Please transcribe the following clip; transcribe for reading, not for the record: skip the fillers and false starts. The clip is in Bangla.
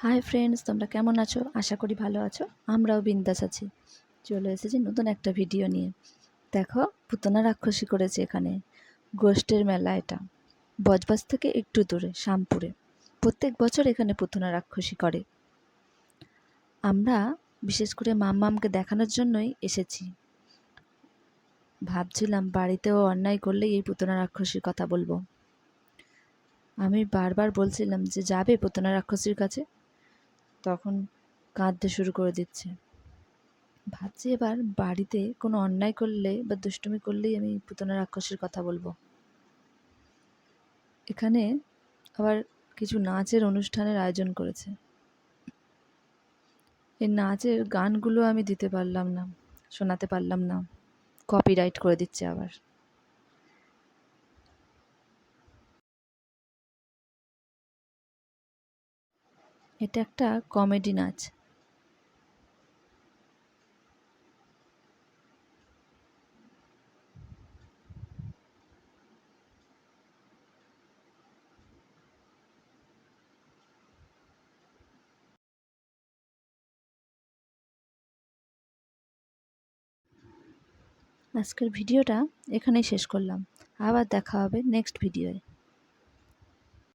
হাই ফ্রেন্ডস, তোমরা কেমন আছো? আশা করি ভালো আছো। আমরাও বিন্দাস আছি। চলে এসেছি নতুন একটা ভিডিও নিয়ে। দেখো, পুতনা রাক্ষসী করেছে এখানে। গোষ্ঠের মেলা এটা। বজবজ থেকে একটু দূরে, শ্যামপুরে। প্রত্যেক বছর এখানে পুতনা রাক্ষসী করে। আমরা বিশেষ করে মাম্মামকে দেখানোর জন্যই এসেছি। ভাবছিলাম বাড়িতেও অন্যায় করলেই এই পুতনা রাক্ষসীর কথা বলবো। আমি বারবার বলছিলাম যে যাবে পুতনা রাক্ষসীর কাছে, তখন কাঁদতে শুরু করে দিচ্ছে। ভাবছি এবার বাড়িতে কোনো অন্যায় করলে বা দুষ্টুমি করলেই আমি পুতনা রাক্ষসীর কথা বলবো। এখানে আবার কিছু নাচের অনুষ্ঠানের আয়োজন করেছে। এই নাচের গানগুলো আমি দিতে পারলাম না, শোনাতে পারলাম না, কপিরাইট করে দিচ্ছে আবার। এটা একটা কমেডি নাচ। আজকের ভিডিওটা এখানেই শেষ করলাম। আবার দেখা হবে নেক্সট ভিডিওয়।